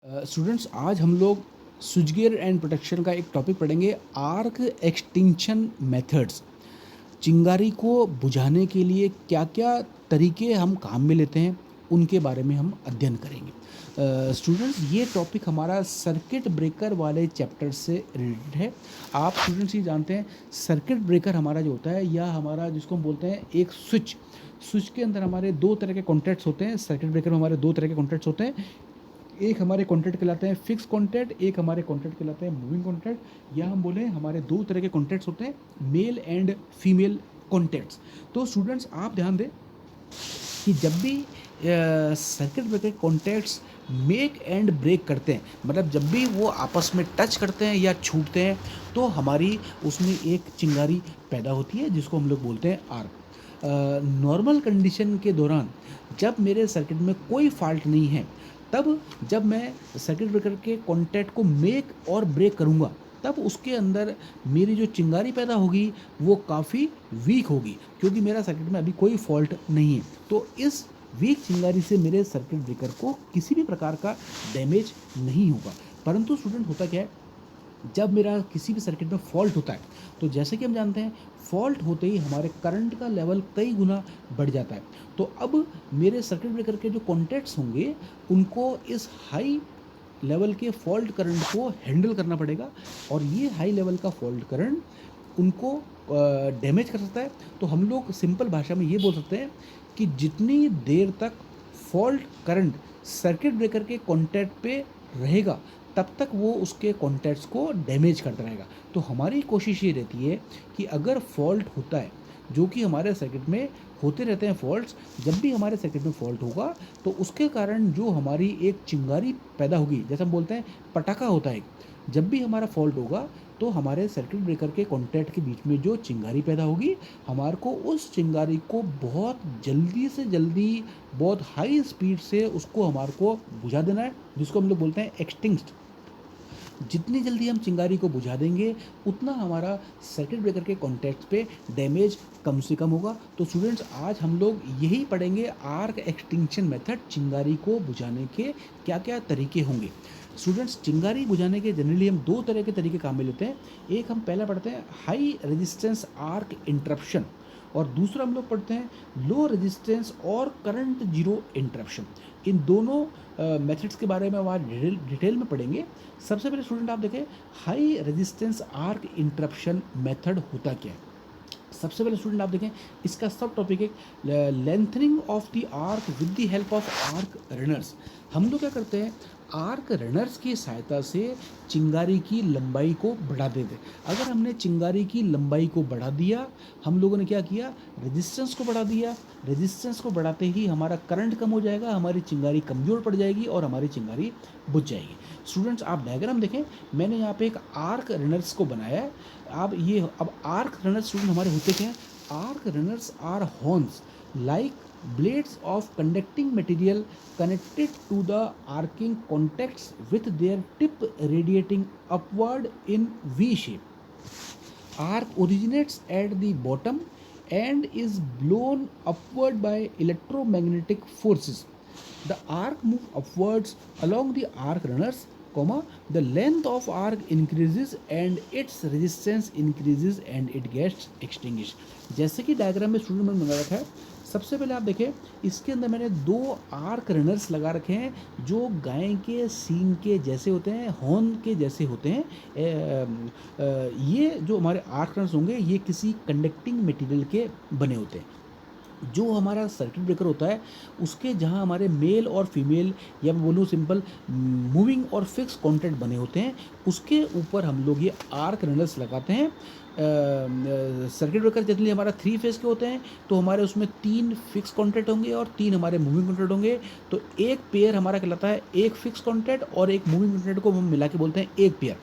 Students, आज हम लोग स्विच गियर एंड प्रोटेक्शन का एक टॉपिक पढ़ेंगे, आर्क एक्सटिंक्शन मेथड्स। चिंगारी को बुझाने के लिए क्या क्या तरीके हम काम में लेते हैं, उनके बारे में हम अध्ययन करेंगे। स्टूडेंट्स, ये टॉपिक हमारा सर्किट ब्रेकर वाले चैप्टर से रिलेटेड है। आप स्टूडेंट्स ये जानते हैं, सर्किट ब्रेकर हमारा जो होता है, या हमारा जिसको हम बोलते हैं एक स्विच। स्विच के अंदर हमारे दो तरह के कॉन्टैक्ट्स होते हैं। सर्किट ब्रेकर में हमारे दो तरह के कॉन्टैक्ट्स होते हैं। एक हमारे कॉन्टैक्ट कहलाते हैं फिक्स कॉन्टैक्ट, एक हमारे कॉन्टैक्ट कहलाते हैं मूविंग कॉन्टैक्ट, या हम बोले हमारे दो तरह के कॉन्टैक्ट्स होते हैं, मेल एंड फीमेल कॉन्टैक्ट्स। तो स्टूडेंट्स, आप ध्यान दें कि जब भी circuit breaker contacts make and break करते हैं, मतलब जब भी वो आपस में टच करते हैं या छूटते हैं, तो हमारी उसमें एक चिंगारी पैदा होती है, जिसको हम लोग बोलते हैं आर्क। नॉर्मल कंडीशन के दौरान जब मेरे सर्किट में कोई फॉल्ट नहीं है, तब जब मैं सर्किट ब्रेकर के कॉन्टैक्ट को मेक और ब्रेक करूँगा, तब उसके अंदर मेरी जो चिंगारी पैदा होगी वो काफ़ी वीक होगी, क्योंकि मेरा सर्किट में अभी कोई फॉल्ट नहीं है। तो इस वीक चिंगारी से मेरे सर्किट ब्रेकर को किसी भी प्रकार का डैमेज नहीं होगा। परंतु स्टूडेंट, होता क्या है, जब मेरा किसी भी सर्किट में फॉल्ट होता है, तो जैसे कि हम जानते हैं, फॉल्ट होते ही हमारे करंट का लेवल कई गुना बढ़ जाता है। तो अब मेरे सर्किट ब्रेकर के जो कॉन्टैक्ट्स होंगे, उनको इस हाई लेवल के फॉल्ट करंट को हैंडल करना पड़ेगा, और ये हाई लेवल का फॉल्ट करंट उनको डैमेज कर सकता है। तो हम लोग सिंपल भाषा में ये बोल सकते हैं कि जितनी देर तक फॉल्ट करंट सर्किट ब्रेकर के कॉन्टैक्ट पे रहेगा, तब तक वो उसके कॉन्टैक्ट्स को डैमेज करता रहेगा। तो हमारी कोशिश ये रहती है कि अगर फॉल्ट होता है, जो कि हमारे सर्किट में होते रहते हैं फॉल्ट्स, जब भी हमारे सर्किट में फॉल्ट होगा, तो उसके कारण जो हमारी एक चिंगारी पैदा होगी, जैसे हम बोलते हैं पटाखा होता है, जब भी हमारा फॉल्ट होगा, तो हमारे सर्किट ब्रेकर के कॉन्टैक्ट के बीच में जो चिंगारी पैदा होगी, हमारे को उस चिंगारी को बहुत जल्दी से जल्दी, बहुत हाई स्पीड से उसको हमारे को बुझा देना है, जिसको हम लोग बोलते हैं एक्सटिंक्ट। जितनी जल्दी हम चिंगारी को बुझा देंगे, उतना हमारा सर्किट ब्रेकर के कॉन्टैक्ट पे डैमेज कम से कम होगा। तो स्टूडेंट्स, आज हम लोग यही पढ़ेंगे, आर्क एक्सटिंक्शन मेथड, चिंगारी को बुझाने के क्या क्या तरीके होंगे। स्टूडेंट्स, चिंगारी बुझाने के जनरली हम दो तरह के तरीके काम में लेते हैं। एक हम पहला पढ़ते हैं हाई रेजिस्टेंस आर्क इंटरप्शन, और दूसरा हम लोग पढ़ते हैं लो रेजिस्टेंस और करंट जीरो इंटरप्शन। इन दोनों मेथड्स के बारे में हम आज डिटेल में पढ़ेंगे। सबसे पहले स्टूडेंट, आप देखें, high resistance arc interruption method होता क्या है। सबसे पहले स्टूडेंट, आप देखें, इसका सब टॉपिक है lengthening of the arc with the help of arc runners. हम लोग क्या करते हैं, आर्क रनर्स की सहायता से चिंगारी की लंबाई को बढ़ा देते हैं। अगर हमने चिंगारी की लंबाई को बढ़ा दिया, हम लोगों ने क्या किया, रेजिस्टेंस को बढ़ा दिया। रेजिस्टेंस को बढ़ाते ही हमारा करंट कम हो जाएगा, हमारी चिंगारी कमज़ोर पड़ जाएगी और हमारी चिंगारी बुझ जाएगी। स्टूडेंट्स, आप डायग्राम देखें, मैंने यहाँ पे एक आर्क रनर्स को बनाया है। अब आर्क रनर्स स्टूडेंट हमारे होते क्या हैं, arc runners or horns like blades of conducting material connected to the arcing contacts with their tip radiating upward in V shape. Arc originates at the bottom and is blown upward by electromagnetic forces. The arc moves upwards along the arc runners, the length of arc increases and its resistance increases and it gets extinguished। जैसे कि diagram में student में लगा रखा है, सबसे पहले आप देखें, इसके अंदर मैंने दो आर्क रनर्स लगा रखे हैं, जो गाय के सींग के जैसे होते हैं, हॉर्न के जैसे होते हैं। ये जो हमारे आर्क रनर्स होंगे, ये किसी कंडक्टिंग मटेरियल के बने होते हैं। जो हमारा सर्किट ब्रेकर होता है, उसके जहाँ हमारे मेल और फीमेल, या मैं बोलूँ सिंपल मूविंग और फिक्स कॉन्टैक्ट बने होते हैं, उसके ऊपर हम लोग ये आर्क रनर्स लगाते हैं। सर्किट ब्रेकर जनरली हमारा 3 फेज़ के होते हैं, तो हमारे उसमें 3 फिक्स कॉन्टैक्ट होंगे और 3 हमारे मूविंग कॉन्टैक्ट होंगे। तो एक पेयर हमारा कहलाता है एक फिक्स कॉन्टैक्ट, और एक मूविंग कॉन्टैक्ट को हम मिला के बोलते हैं एक पेयर।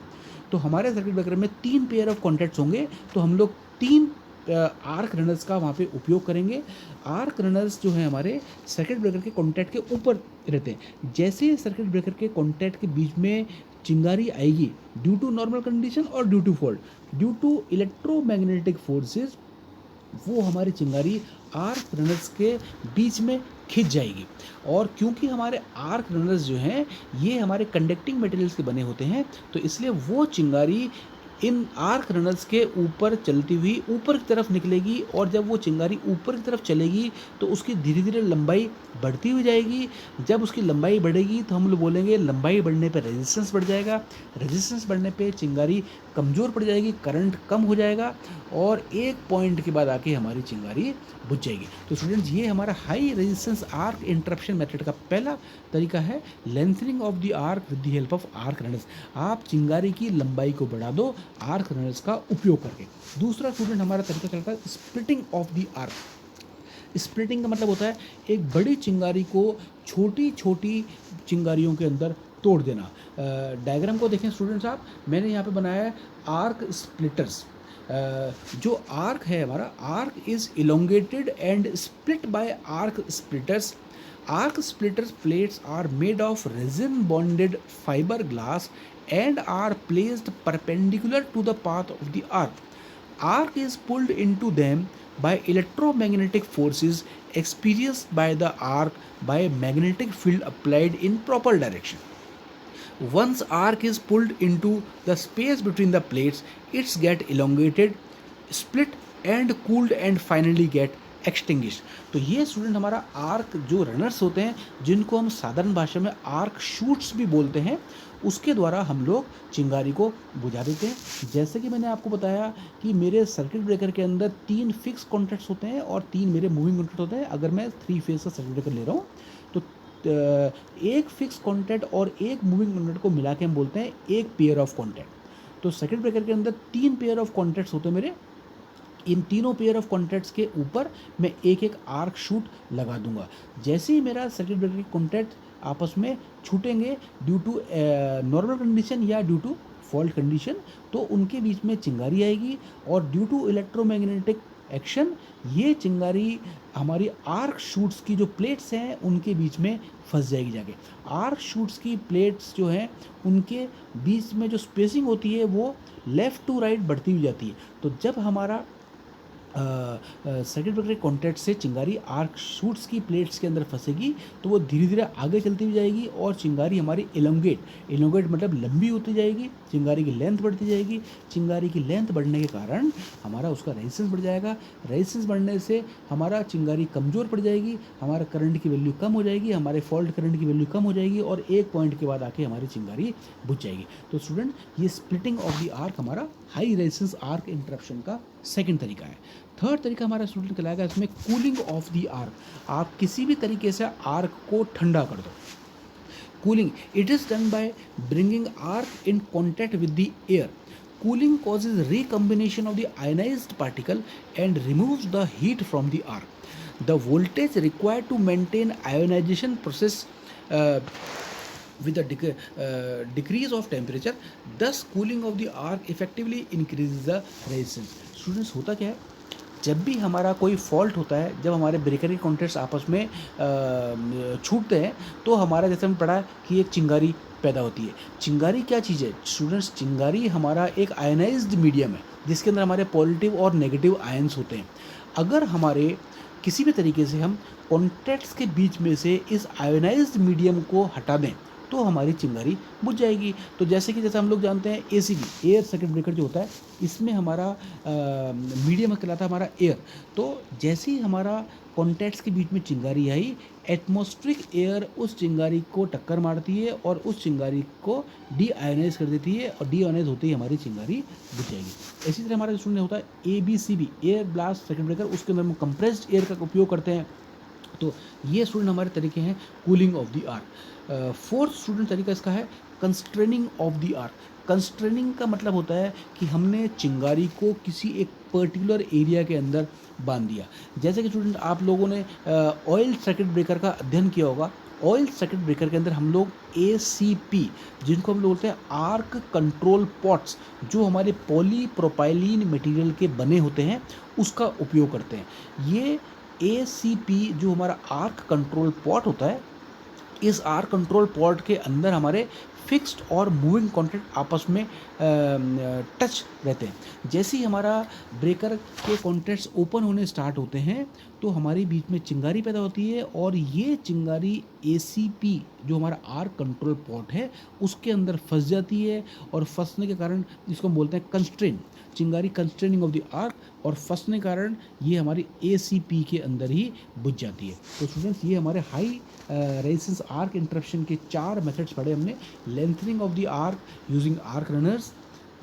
तो हमारे सर्किट ब्रेकर में 3 पेयर ऑफ कॉन्टैक्ट्स होंगे, तो हम लोग 3 आर्क रनर्स का वहाँ पे उपयोग करेंगे। आर्क रनर्स जो है हमारे सर्किट ब्रेकर के कॉन्टैक्ट के ऊपर रहते हैं। जैसे सर्किट ब्रेकर के कॉन्टैक्ट के बीच में चिंगारी आएगी, ड्यू टू नॉर्मल कंडीशन और due to fault, due to electromagnetic forces, वो हमारी चिंगारी आर्क रनर्स के बीच में खिंच जाएगी। और क्योंकि हमारे आर्क रनर्स जो हैं ये हमारे कंडक्टिंग मटेरियल्स के बने होते हैं, तो इसलिए वो चिंगारी इन आर्क रनर्स के ऊपर चलती हुई ऊपर की तरफ निकलेगी, और जब वो चिंगारी ऊपर की तरफ चलेगी तो उसकी धीरे धीरे लंबाई बढ़ती हुई जाएगी। जब उसकी लंबाई बढ़ेगी तो हम लोग बोलेंगे लंबाई बढ़ने पे रेजिस्टेंस बढ़ जाएगा, रेजिस्टेंस बढ़ने पे चिंगारी कमज़ोर पड़ जाएगी, करंट कम हो जाएगा, और एक पॉइंट के बाद आके हमारी चिंगारी बुझ जाएगी। तो स्टूडेंट्स, ये हमारा high resistance arc interruption method का पहला तरीका है, lengthening of the arc with the help of arc runners. आप चिंगारी की लंबाई को बढ़ा दो आर्क रनर्स का उपयोग करके। दूसरा स्टूडेंट हमारा तरीका कहलाता है splitting of the arc. Splitting का मतलब होता है एक बड़ी चिंगारी को छोटी छोटी चिंगारियों के अंदर तोड़ देना। डायग्राम को देखें स्टूडेंट्स आप, मैंने यहाँ पे बनाया है आर्क स्प्लिटर्स। जो आर्क है हमारा, arc is elongated and split by arc splitters. Arc splitter plates are made of resin bonded fiberglass and are placed perpendicular to the path of the arc. Arc is pulled into them by electromagnetic forces experienced by the arc by a magnetic field applied in proper direction. Once arc is pulled into the space between the plates, it's get elongated, split and cooled and finally get extinguish. तो ये student हमारा arc जो runners होते हैं, जिनको हम साधारण भाषा में आर्क शूट्स भी बोलते हैं, उसके द्वारा हम लोग चिंगारी को बुझा देते हैं। जैसे कि मैंने आपको बताया कि मेरे सर्किट ब्रेकर के अंदर 3 फिक्स कॉन्टैक्ट्स होते हैं और 3 मेरे मूविंग कॉन्टैक्ट होते हैं। अगर मैं 3 फेज का सर्किट ब्रेकर ले रहा हूँ तो एक फिक्स कॉन्टैक्ट और एक मूविंग कॉन्टैक्ट को मिला के हम बोलते हैं एक पेयर ऑफ कॉन्टैक्ट। तो सर्किट ब्रेकर के अंदर 3 पेयर ऑफ कॉन्टैक्ट्स होते हैं मेरे। इन तीनों पेयर ऑफ कॉन्टैक्ट्स के ऊपर मैं एक एक आर्क शूट लगा दूंगा। जैसे ही मेरा सर्किट ब्रेकर के कॉन्टैक्ट आपस में छूटेंगे ड्यू टू नॉर्मल कंडीशन या ड्यू टू फॉल्ट कंडीशन, तो उनके बीच में चिंगारी आएगी, और ड्यू टू इलेक्ट्रोमैग्नेटिक एक्शन ये चिंगारी हमारी आर्क शूट्स की जो प्लेट्स हैं उनके बीच में फंस जाएगी जाके। आर्क शूट्स की प्लेट्स जो हैं उनके बीच में जो स्पेसिंग होती है वो लेफ़्ट टू राइट बढ़ती हुई जाती है। तो जब हमारा सर्किट ब्रेकर कॉन्टैक्ट से चिंगारी आर्क शूट्स की प्लेट्स के अंदर फंसेगी तो वो धीरे धीरे आगे चलती हुई जाएगी, और चिंगारी हमारी एलोंगेट मतलब लंबी होती जाएगी, चिंगारी की लेंथ बढ़ती जाएगी। चिंगारी की लेंथ बढ़ने के कारण हमारा उसका रेजिस्टेंस बढ़ जाएगा। रेजिस्टेंस बढ़ने से हमारा चिंगारी कमज़ोर पड़ जाएगी, हमारा करंट की वैल्यू कम हो जाएगी, हमारे फॉल्ट करंट की वैल्यू कम हो जाएगी, और एक पॉइंट के बाद आके हमारी चिंगारी बुझ जाएगी। तो स्टूडेंट, ये स्प्लिटिंग ऑफ द आर्क हमारा हाई रेजिस्टेंस आर्क इंटरप्शन का सेकंड तरीका है। थर्ड तरीका हमारा स्टूडेंट कहलाएगा इसमें कूलिंग ऑफ द आर्क। आप किसी भी तरीके से आर्क को ठंडा कर दो। Cooling, it is done by bringing arc in contact with the air. Cooling causes recombination of the ionized particle and removes the heat from the arc. The voltage required to maintain ionization process with a decrease of temperature, thus cooling of the arc effectively increases the resistance. Students, होता क्या है, जब भी हमारा कोई fault होता है, जब हमारे ब्रेकर के कॉन्टैक्ट्स आपस में छूटते हैं, तो हमारा जैसे हमने पढ़ा कि एक चिंगारी पैदा होती है। चिंगारी क्या चीज़ है स्टूडेंट्स? चिंगारी हमारा एक आयनाइज्ड मीडियम है जिसके अंदर हमारे पॉजिटिव और नेगेटिव आयंस होते हैं। अगर हमारे किसी भी तरीके से हम कॉन्टैक्ट्स के बीच में से इस आयोनाइज्ड मीडियम को हटा दें तो हमारी चिंगारी बुझ जाएगी। तो जैसे हम लोग जानते हैं एसीबी, एयर सर्किट ब्रेकर जो होता है, इसमें हमारा मीडियम कहलाता है हमारा एयर। तो जैसे ही हमारा कॉन्टैक्ट्स के बीच में चिंगारी आई, एटमॉस्फेरिक एयर उस चिंगारी को टक्कर मारती है और उस चिंगारी को डी आयोनाइज कर देती है, और डी आयोनाइज होते ही हमारी चिंगारी बुझ जाएगी। इसी तरह हमारा स्टूडेंट होता है ABCB, air blast circuit breaker, उसके अंदर हम कंप्रेस्ड एयर का उपयोग करते हैं। तो ये स्टूडेंट हमारे तरीके हैं cooling of the arc. Fourth student तरीका इसका है constraining of the arc. Constraining का मतलब होता है कि हमने चिंगारी को किसी एक पर्टिकुलर एरिया के अंदर बांध दिया। जैसे कि स्टूडेंट आप लोगों ने ऑयल सर्किट ब्रेकर का अध्ययन किया होगा। ऑयल सर्किट ब्रेकर के अंदर हम लोग ACP, जिनको हम लोग बोलते हैं आर्क कंट्रोल पॉट्स, जो हमारे पॉलीप्रोपाइलीन मटेरियल के बने होते हैं, उसका उपयोग करते हैं। ये ACP जो हमारा आर्क कंट्रोल पॉट होता है, इस आर कंट्रोल पॉड के अंदर हमारे फिक्स्ड और मूविंग कॉन्टैक्ट आपस में टच रहते हैं। जैसे ही हमारा ब्रेकर के कॉन्टैक्ट्स ओपन होने स्टार्ट होते हैं तो हमारे बीच में चिंगारी पैदा होती है, और ये चिंगारी एसीपी जो हमारा आर कंट्रोल पॉड है उसके अंदर फंस जाती है, और फंसने के कारण जिसको हम बोलते हैं कंस्ट्रेन, चिंगारी कंस्ट्रेनिंग ऑफ द आर्क, और फंसने के कारण ये हमारी एसीपी के अंदर ही बुझ जाती है। तो स्टूडेंट्स ये हमारे हाई रेजिस्टेंस आर्क इंटरप्शन के 4 मेथड्स पढ़े हमने। Lengthening of the arc using arc runners,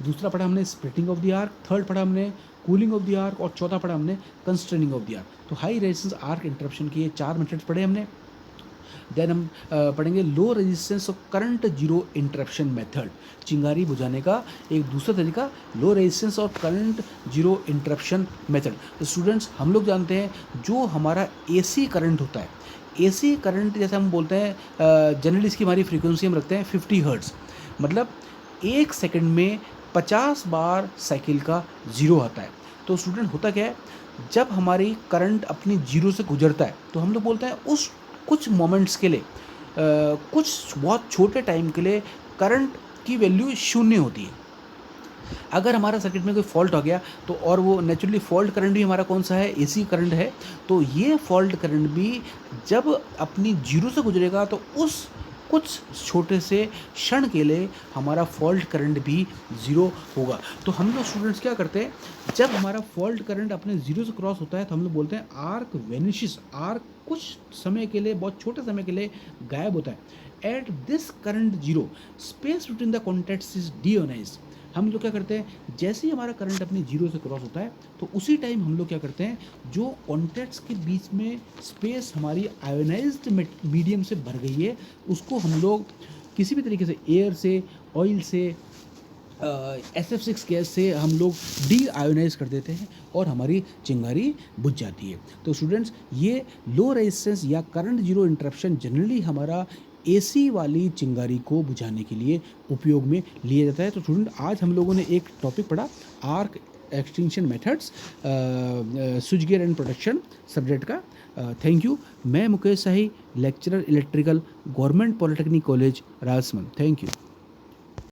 दूसरा पढ़ा हमने splitting of the arc, third पढ़ा हमने कूलिंग ऑफ द आर्क, और चौथा पढ़ा हमने कंस्ट्रेनिंग ऑफ द आर्क। तो हाई रेजिस्टेंस आर्क इंटरप्शन के ये 4 मेथड्स पढ़े हमने। देन हम पढ़ेंगे low resistance of current zero interruption method, चिंगारी बुझाने का एक दूसरा तरीका, लो रेजिस्टेंस और current zero interruption method. Students हम लोग जानते हैं जो हमारा एसी करंट होता है, एसी करंट जैसे हम बोलते हैं जनरली इसकी हमारी फ्रीक्वेंसी हम रखते हैं 50 हर्ट्ज़, मतलब 1 सेकंड में 50 बार साइकिल का ज़ीरो आता है। तो स्टूडेंट होता क्या है, जब हमारी करंट अपनी जीरो से गुजरता है तो हम लोग बोलते हैं उस कुछ मोमेंट्स के लिए कुछ बहुत छोटे टाइम के लिए करंट की वैल्यू शून्य होती है। अगर हमारा सर्किट में कोई फॉल्ट हो गया तो, और वो नेचुरली फॉल्ट करंट भी हमारा कौन सा है, एसी करंट है, तो ये फॉल्ट करंट भी जब अपनी जीरो से गुजरेगा तो उस कुछ छोटे से क्षण के लिए हमारा फॉल्ट करंट भी ज़ीरो होगा। तो हम लोग स्टूडेंट्स क्या करते हैं, जब हमारा फॉल्ट करंट अपने ज़ीरो से क्रॉस होता है तो हम लोग बोलते हैं आर्क वेनिशेस, आर्क कुछ समय के लिए, बहुत छोटे समय के लिए गायब होता है। At this current zero space between the contacts is deionized. हम लोग क्या करते हैं, जैसे ही हमारा करंट अपनी जीरो से क्रॉस होता है तो उसी टाइम हम लोग क्या करते हैं, जो कॉन्टैक्ट्स के बीच में स्पेस हमारी आयोनाइज्ड मीडियम से भर गई है उसको हम लोग किसी भी तरीके से एयर से, ऑयल से, SF6 गैस से हम लोग डी आयोनाइज कर देते हैं और हमारी चिंगारी बुझ जाती है। तो स्टूडेंट्स ये लो रेजिस्टेंस या करंट जीरो इंटरप्शन जनरली हमारा एसी वाली चिंगारी को बुझाने के लिए उपयोग में लिया जाता है। तो स्टूडेंट आज हम लोगों ने एक टॉपिक पढ़ा, arc extinction methods, switch gear and protection subject का। Thank you. मैं Mukesh Shahi, lecturer electrical, government polytechnic college Rajsamand. Thank you.